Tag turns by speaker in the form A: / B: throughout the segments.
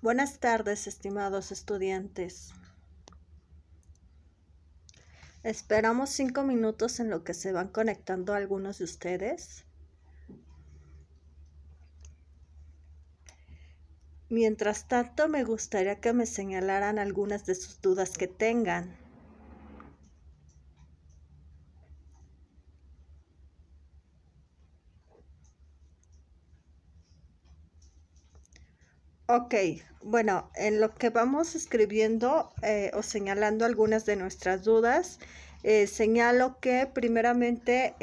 A: Buenas tardes, estimados estudiantes. Esperamos 5 minutos en lo que se van conectando algunos de ustedes. Mientras tanto, me gustaría que me señalaran algunas de sus dudas que tengan. Ok, bueno, en lo que vamos escribiendo o señalando algunas de nuestras dudas, señalo que primeramente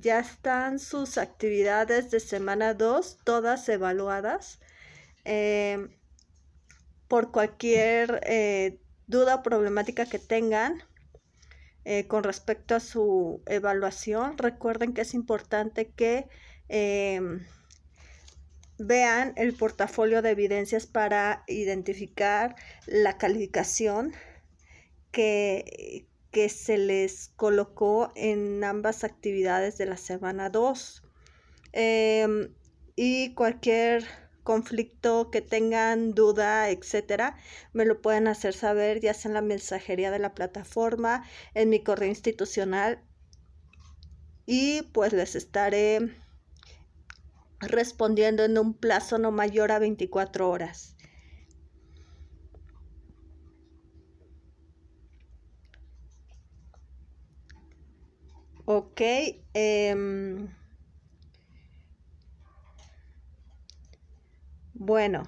A: ya están sus actividades de semana 2, todas evaluadas. Por cualquier duda o problemática que tengan con respecto a su evaluación, recuerden que es importante que vean el portafolio de evidencias para identificar la calificación que se les colocó en ambas actividades de la semana 2. Y cualquier conflicto que tengan, duda, etcétera, me lo pueden hacer saber ya sea en la mensajería de la plataforma, en mi correo institucional, y pues les estaré respondiendo en un plazo no mayor a 24 horas. Ok, bueno,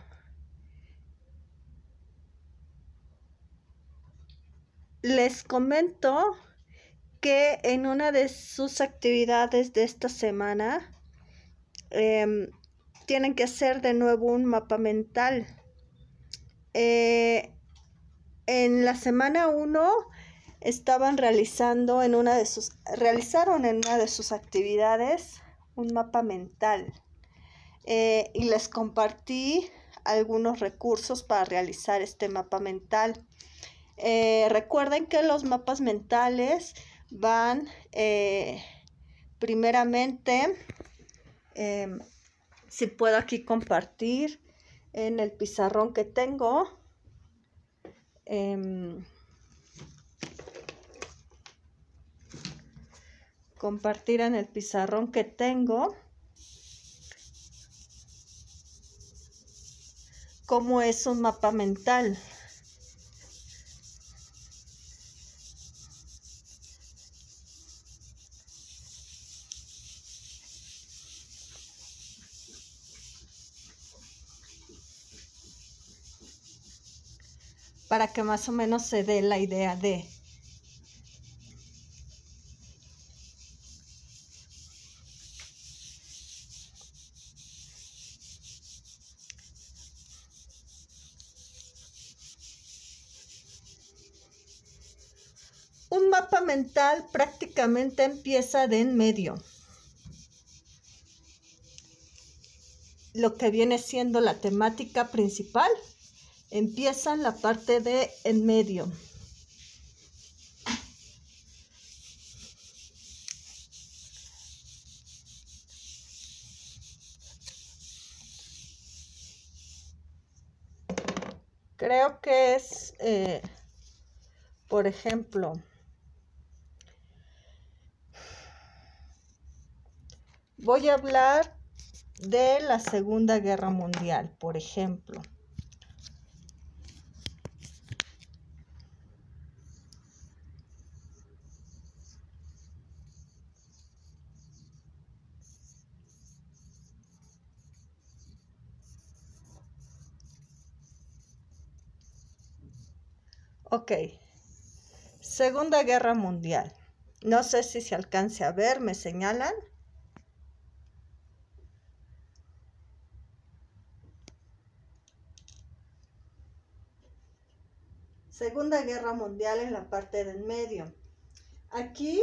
A: les comento que en una de sus actividades de esta semana tienen que hacer de nuevo un mapa mental. En la semana 1 realizaron en una de sus actividades un mapa mental y les compartí algunos recursos para realizar este mapa mental. Recuerden que los mapas mentales van primeramente, si puedo aquí compartir en el pizarrón que tengo, compartir en el pizarrón que tengo cómo es un mapa mental. Para que más o menos se dé la idea de. Un mapa mental prácticamente empieza de en medio. Lo que viene siendo la temática principal empieza en la parte de en medio. Creo que es, por ejemplo, voy a hablar de la Segunda Guerra Mundial, por ejemplo. Ok, Segunda Guerra Mundial. No sé si se alcance a ver, ¿me señalan? Segunda Guerra Mundial en la parte del medio. Aquí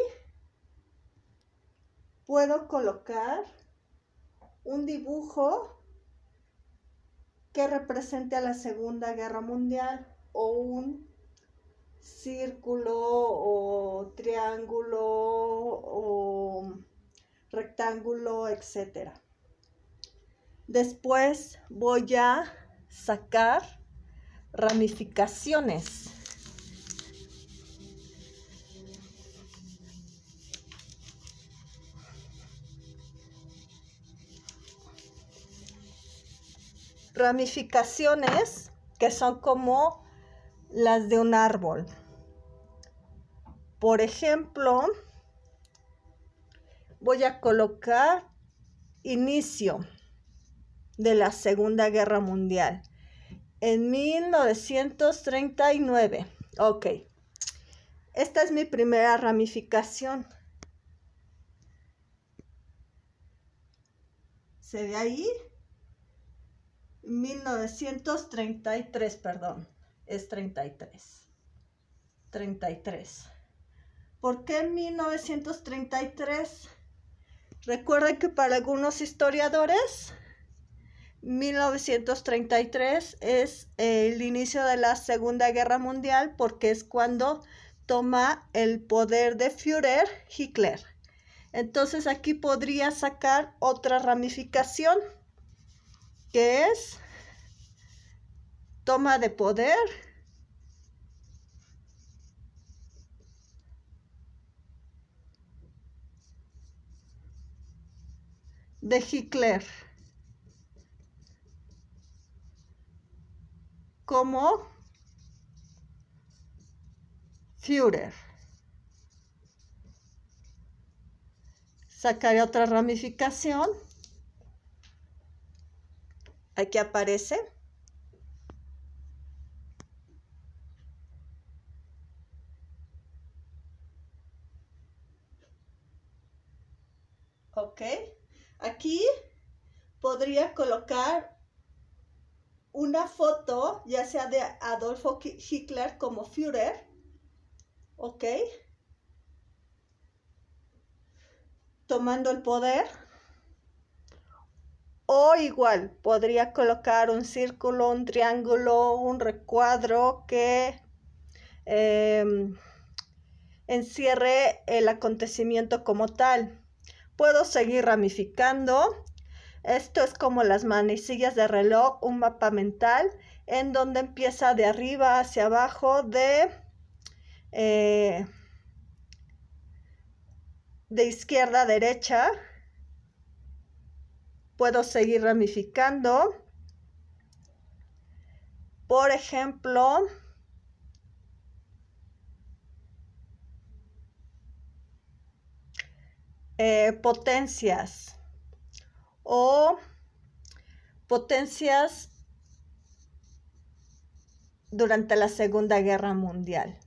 A: puedo colocar un dibujo que represente a la Segunda Guerra Mundial, o un círculo o triángulo o rectángulo, etcétera. Después voy a sacar ramificaciones. Ramificaciones que son como las de un árbol. Por ejemplo, voy a colocar inicio de la Segunda Guerra Mundial en 1939. Ok, esta es mi primera ramificación. ¿Se ve ahí? 1933, perdón, es 33. 33. ¿Por qué 1933? Recuerden que para algunos historiadores, 1933 es el inicio de la Segunda Guerra Mundial porque es cuando toma el poder de Führer Hitler. Entonces aquí podría sacar otra ramificación que es toma de poder de Hitler como Führer. Sacaré otra ramificación. Aquí aparece. Ok. Aquí podría colocar una foto, ya sea de Adolfo Hitler como Führer. Ok. Tomando el poder. O igual, podría colocar un círculo, un triángulo, un recuadro que encierre el acontecimiento como tal. Puedo seguir ramificando. Esto es como las manecillas de reloj, un mapa mental en donde empieza de arriba hacia abajo, de izquierda a derecha. Puedo seguir ramificando. Por ejemplo, potencias o potencias durante la Segunda Guerra Mundial.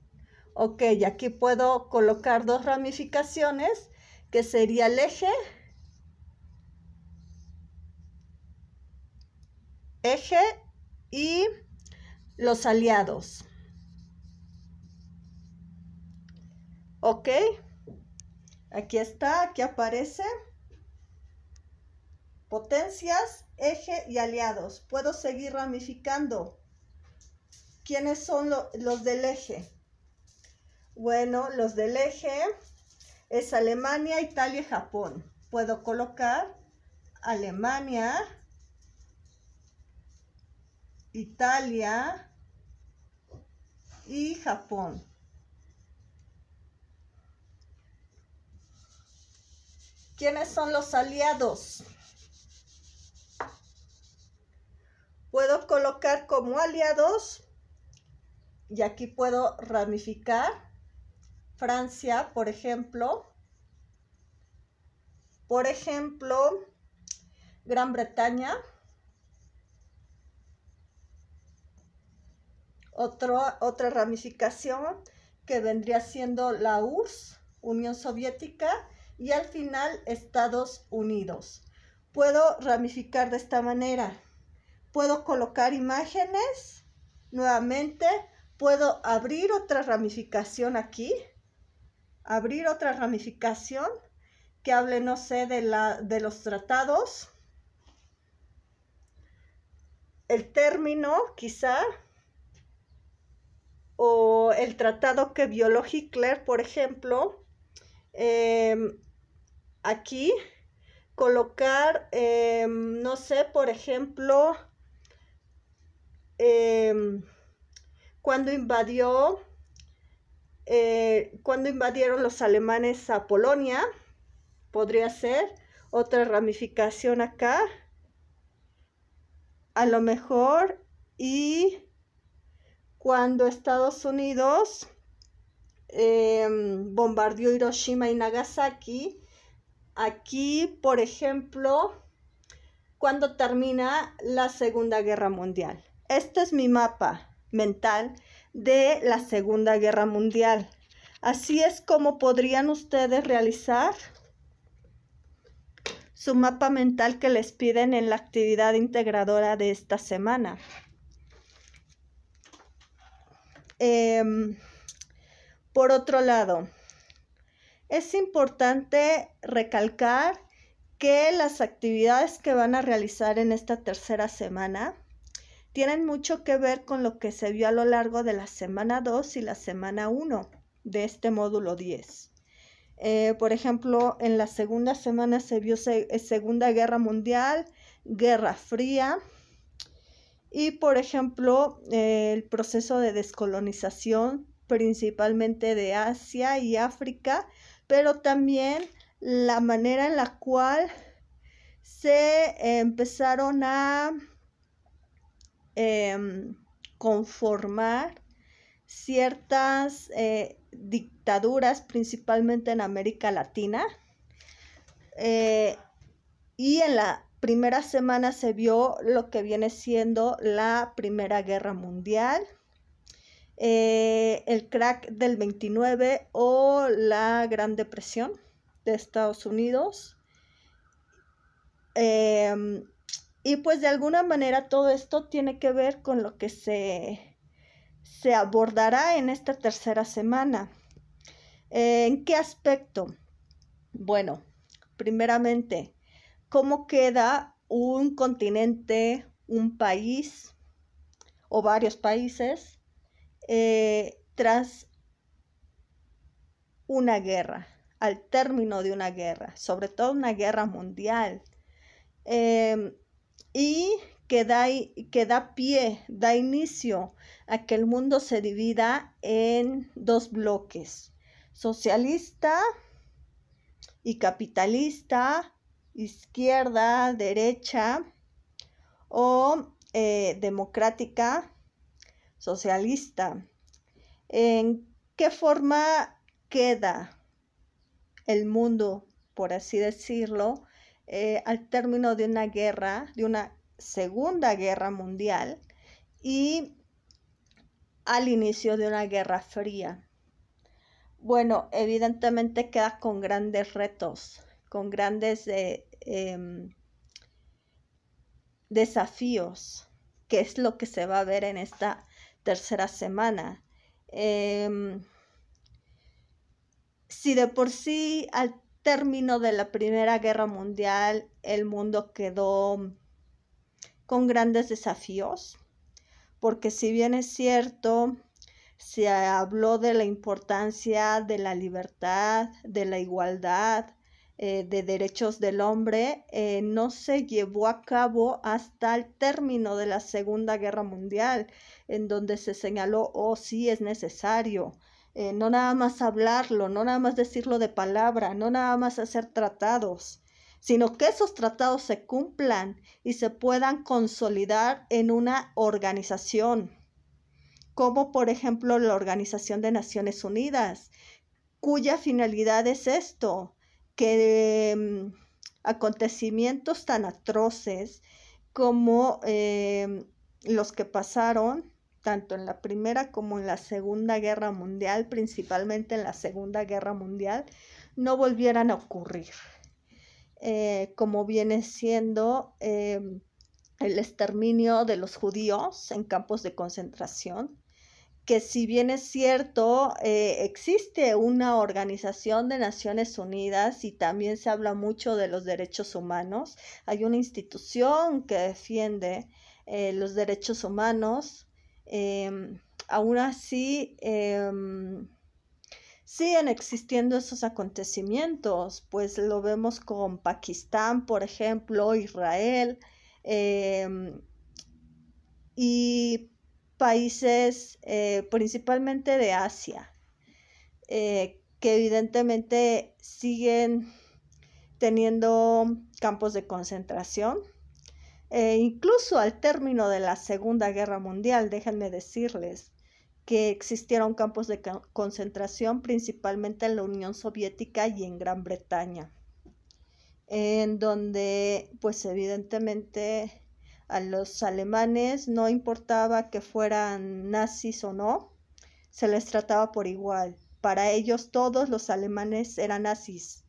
A: Ok, aquí puedo colocar dos ramificaciones que sería el eje y los aliados. Ok, aquí está, aquí aparece potencias, eje y aliados. Puedo seguir ramificando. ¿Quiénes son los del eje? Bueno, los del eje es Alemania, Italia y Japón. Puedo colocar Alemania, Italia y Japón. ¿Quiénes son los aliados? Puedo colocar como aliados, y aquí puedo ramificar, Francia, por ejemplo, Gran Bretaña, otra ramificación que vendría siendo la URSS, Unión Soviética, y al final Estados Unidos. Puedo ramificar de esta manera. Puedo colocar imágenes nuevamente. Puedo abrir otra ramificación aquí. Abrir otra ramificación que hable, no sé, de los tratados. El término, quizá. O el tratado que violó Hitler, por ejemplo. Aquí colocar, no sé, por ejemplo, cuando invadieron los alemanes a Polonia, podría ser otra ramificación acá, a lo mejor, y cuando Estados Unidos bombardeó Hiroshima y Nagasaki. Aquí, por ejemplo, cuando termina la Segunda Guerra Mundial. Este es mi mapa mental de la Segunda Guerra Mundial. Así es como podrían ustedes realizar su mapa mental que les piden en la actividad integradora de esta semana. Por otro lado, es importante recalcar que las actividades que van a realizar en esta tercera semana tienen mucho que ver con lo que se vio a lo largo de la semana 2 y la semana 1 de este módulo 10. Por ejemplo, en la segunda semana se vio Segunda Guerra Mundial, Guerra Fría y, por ejemplo, el proceso de descolonización principalmente de Asia y África, pero también la manera en la cual se empezaron a conformar ciertas dictaduras, principalmente en América Latina. Y en la primera semana se vio lo que viene siendo la Primera Guerra Mundial, el crack del 29 o la Gran Depresión de Estados Unidos. Y pues de alguna manera todo esto tiene que ver con lo que se abordará en esta tercera semana. ¿En qué aspecto? Bueno, primeramente, ¿cómo queda un continente, un país o varios países tras una guerra, al término de una guerra, sobre todo una guerra mundial? Y que da inicio a que el mundo se divida en dos bloques, socialista y capitalista, izquierda, derecha, o democrática, socialista. ¿En qué forma queda el mundo, por así decirlo, al término de una guerra, de una Segunda Guerra Mundial y al inicio de una Guerra Fría? Bueno, evidentemente queda con grandes retos, con grandes desafíos, que es lo que se va a ver en esta tercera semana. Si de por sí al término de la Primera Guerra Mundial el mundo quedó con grandes desafíos, porque si bien es cierto, se habló de la importancia de la libertad, de la igualdad, de derechos del hombre, no se llevó a cabo hasta el término de la Segunda Guerra Mundial, en donde se señaló, sí es necesario, no nada más hablarlo, no nada más decirlo de palabra, no nada más hacer tratados, sino que esos tratados se cumplan y se puedan consolidar en una organización, como por ejemplo la Organización de Naciones Unidas, cuya finalidad es esto, que acontecimientos tan atroces como los que pasaron tanto en la Primera como en la Segunda Guerra Mundial, principalmente en la Segunda Guerra Mundial, no volvieran a ocurrir, como viene siendo el exterminio de los judíos en campos de concentración, que si bien es cierto, existe una Organización de Naciones Unidas y también se habla mucho de los derechos humanos, hay una institución que defiende los derechos humanos, aún así siguen existiendo esos acontecimientos, pues lo vemos con Pakistán, por ejemplo, Israel, y países principalmente de Asia, que evidentemente siguen teniendo campos de concentración. Incluso al término de la Segunda Guerra Mundial, déjenme decirles que existieron campos de concentración principalmente en la Unión Soviética y en Gran Bretaña, en donde pues evidentemente a los alemanes no importaba que fueran nazis o no, se les trataba por igual. Para ellos todos los alemanes eran nazis,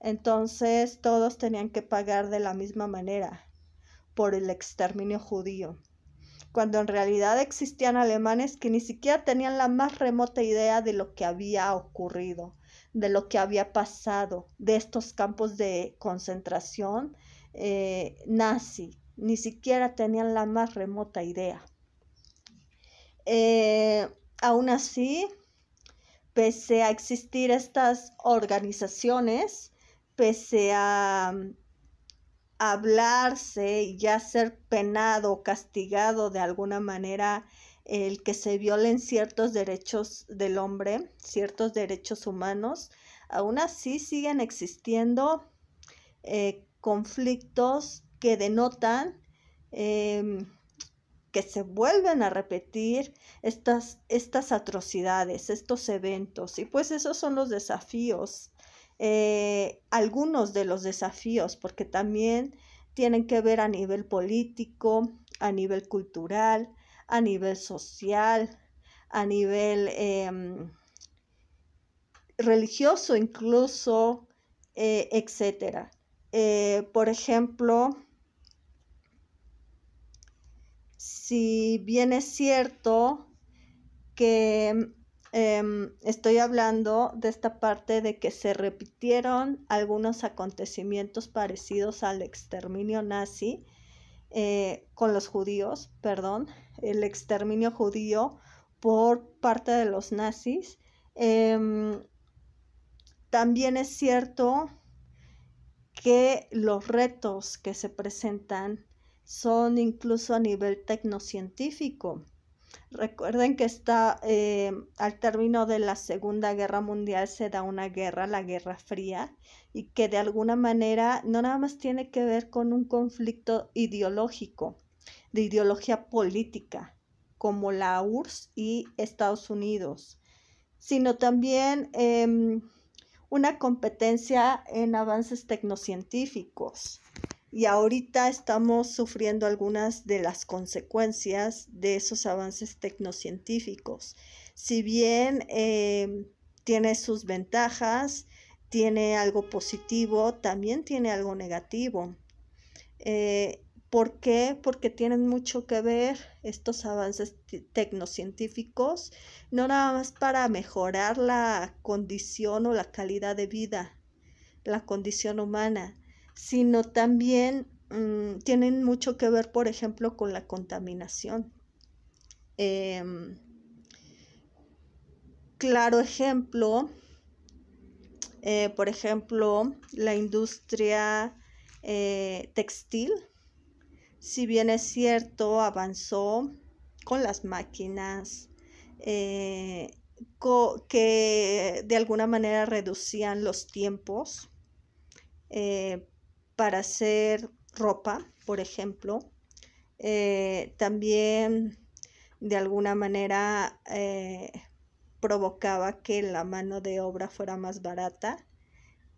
A: entonces todos tenían que pagar de la misma manera por el exterminio judío, cuando en realidad existían alemanes que ni siquiera tenían la más remota idea de lo que había ocurrido, de lo que había pasado, de estos campos de concentración nazi, ni siquiera tenían la más remota idea. Aún así, pese a existir estas organizaciones, pese a hablarse y ya ser penado o castigado de alguna manera el que se violen ciertos derechos del hombre, ciertos derechos humanos, aún así siguen existiendo conflictos que denotan que se vuelven a repetir estas atrocidades, estos eventos. Y pues esos son los desafíos, algunos de los desafíos, porque también tienen que ver a nivel político, a nivel cultural, a nivel social, a nivel religioso incluso, etcétera. Por ejemplo, si bien es cierto que estoy hablando de esta parte de que se repitieron algunos acontecimientos parecidos al exterminio nazi con los judíos, el exterminio judío por parte de los nazis. También es cierto que los retos que se presentan son incluso a nivel tecnocientífico. Recuerden que al término de la Segunda Guerra Mundial se da una guerra, la Guerra Fría, y que de alguna manera no nada más tiene que ver con un conflicto ideológico, de ideología política, como la URSS y Estados Unidos, sino también una competencia en avances tecnocientíficos. Y ahorita estamos sufriendo algunas de las consecuencias de esos avances tecnocientíficos. Si bien tiene sus ventajas, tiene algo positivo, también tiene algo negativo. ¿Por qué? Porque tienen mucho que ver estos avances tecnocientíficos, no nada más para mejorar la condición o la calidad de vida, la condición humana, sino también tienen mucho que ver, por ejemplo, con la contaminación. Claro ejemplo, por ejemplo, la industria textil, si bien es cierto, avanzó con las máquinas que de alguna manera reducían los tiempos para hacer ropa, por ejemplo. También de alguna manera provocaba que la mano de obra fuera más barata,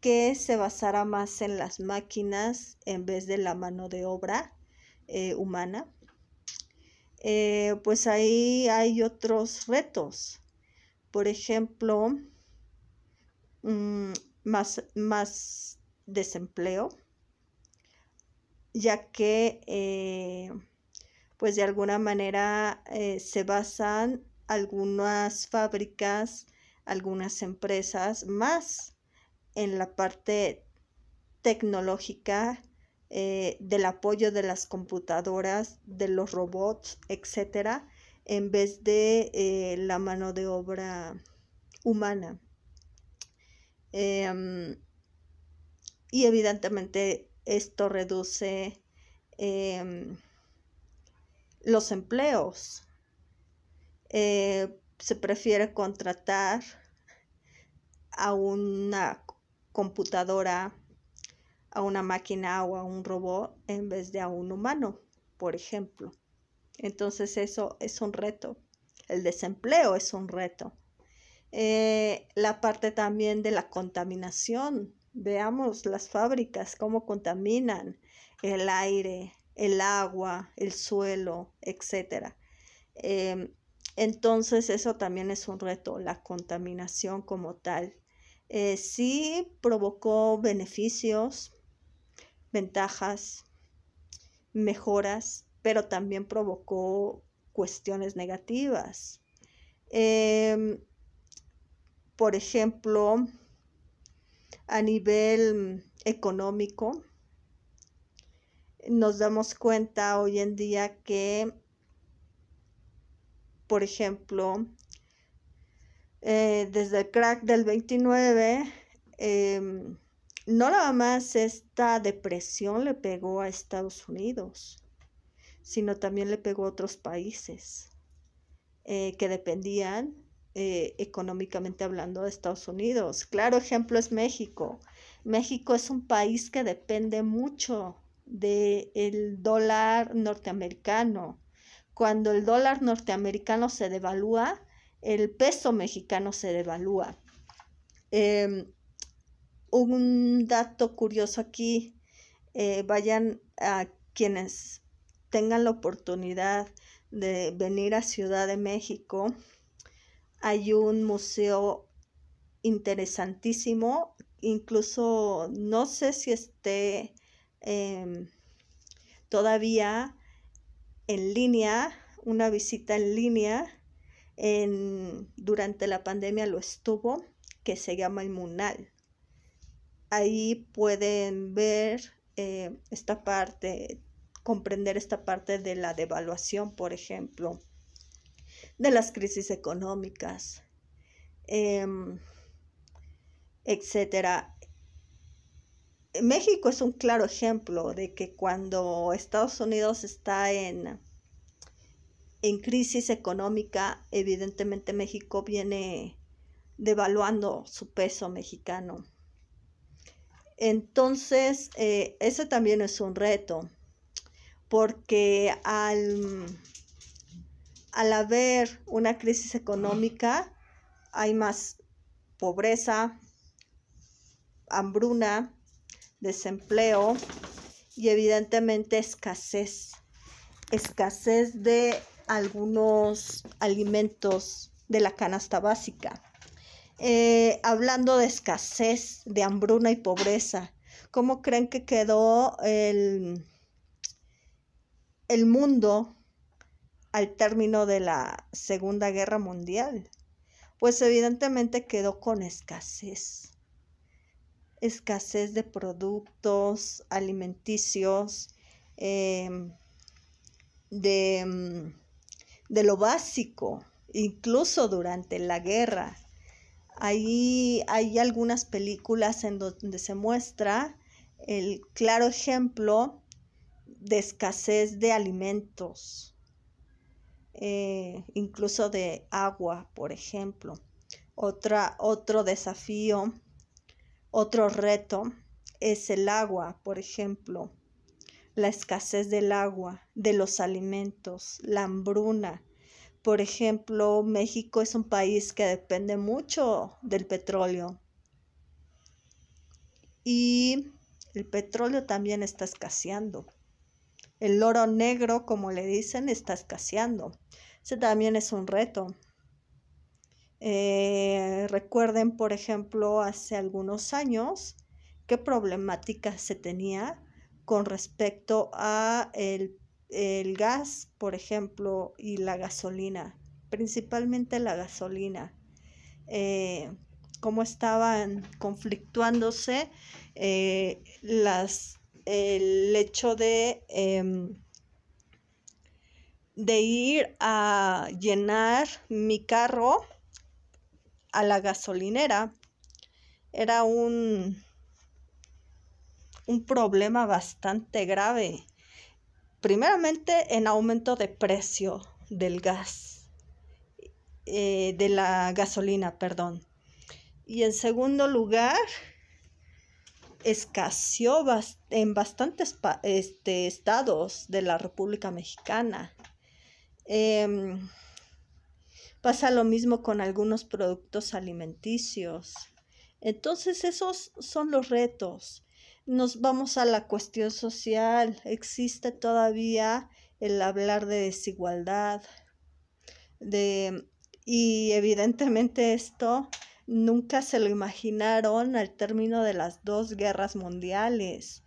A: que se basara más en las máquinas en vez de la mano de obra humana. Pues ahí hay otros retos. Por ejemplo, más desempleo, ya que pues de alguna manera se basan algunas fábricas, algunas empresas más en la parte tecnológica, del apoyo de las computadoras, de los robots, etcétera, en vez de la mano de obra humana. Y evidentemente esto reduce los empleos. Se prefiere contratar a una computadora, a una máquina o a un robot en vez de a un humano, por ejemplo. Entonces eso es un reto. El desempleo es un reto. La parte también de la contaminación. Veamos las fábricas, cómo contaminan el aire, el agua, el suelo, etc. Entonces eso también es un reto, la contaminación como tal. Sí provocó beneficios, ventajas, mejoras, pero también provocó cuestiones negativas. Por ejemplo, a nivel económico, nos damos cuenta hoy en día que, por ejemplo, desde el crack del 29, no nada más esta depresión le pegó a Estados Unidos, sino también le pegó a otros países que dependían económicamente hablando de Estados Unidos. Claro ejemplo es México. México es un país que depende mucho del dólar norteamericano. Cuando el dólar norteamericano se devalúa, el peso mexicano se devalúa. Un dato curioso aquí, vayan a quienes tengan la oportunidad de venir a Ciudad de México. Hay un museo interesantísimo, incluso no sé si esté todavía en línea, una visita en línea, durante la pandemia lo estuvo, que se llama el MUNAL. Ahí pueden ver esta parte, comprender esta parte de la devaluación, por ejemplo, de las crisis económicas, etcétera. México es un claro ejemplo de que cuando Estados Unidos está en crisis económica, evidentemente México viene devaluando su peso mexicano. Entonces, ese también es un reto, porque al haber una crisis económica, hay más pobreza, hambruna, desempleo y evidentemente escasez de algunos alimentos de la canasta básica. Hablando de escasez, de hambruna y pobreza, ¿cómo creen que quedó el mundo al término de la Segunda Guerra Mundial? Pues evidentemente quedó con escasez de productos alimenticios, de lo básico, incluso durante la guerra. Ahí hay algunas películas en donde se muestra el claro ejemplo de escasez de alimentos, incluso de agua, por ejemplo. Otro desafío, otro reto es el agua, por ejemplo, la escasez del agua, de los alimentos, la hambruna. Por ejemplo, México es un país que depende mucho del petróleo y el petróleo también está escaseando. El oro negro, como le dicen, está escaseando. Ese también es un reto. Recuerden, por ejemplo, hace algunos años, qué problemática se tenía con respecto a el gas, por ejemplo, y la gasolina, principalmente la gasolina, cómo estaban conflictuándose el hecho de ir a llenar mi carro a la gasolinera. Era un problema bastante grave, primeramente en aumento de precio del gas de la gasolina, perdón. Y en segundo lugar, escaseó en bastantes estados de la República Mexicana. Pasa lo mismo con algunos productos alimenticios. Entonces, esos son los retos. Nos vamos a la cuestión social. Existe todavía el hablar de desigualdad. Y evidentemente esto nunca se lo imaginaron al término de las 2 guerras mundiales.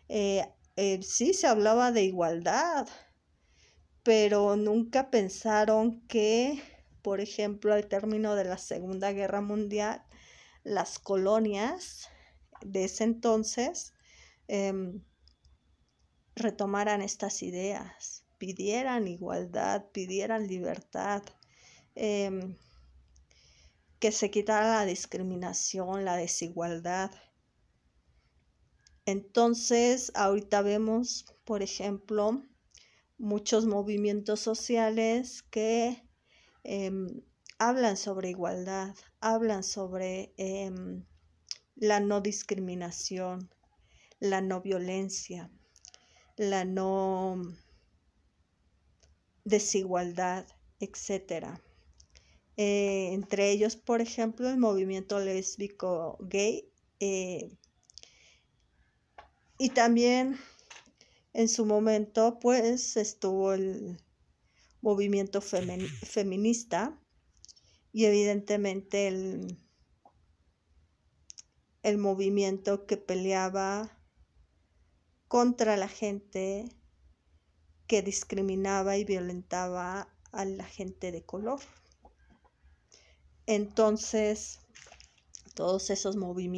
A: Sí se hablaba de igualdad, pero nunca pensaron que, por ejemplo, al término de la Segunda Guerra Mundial, las colonias de ese entonces retomaran estas ideas, pidieran igualdad, pidieran libertad, que se quitara la discriminación, la desigualdad. Entonces, ahorita vemos, por ejemplo, muchos movimientos sociales que hablan sobre igualdad, hablan sobre la no discriminación, la no violencia, la no desigualdad, etc. Entre ellos, por ejemplo, el movimiento lésbico gay, y también en su momento pues estuvo el movimiento feminista y evidentemente el movimiento que peleaba contra la gente que discriminaba y violentaba a la gente de color. Entonces, todos esos movimientos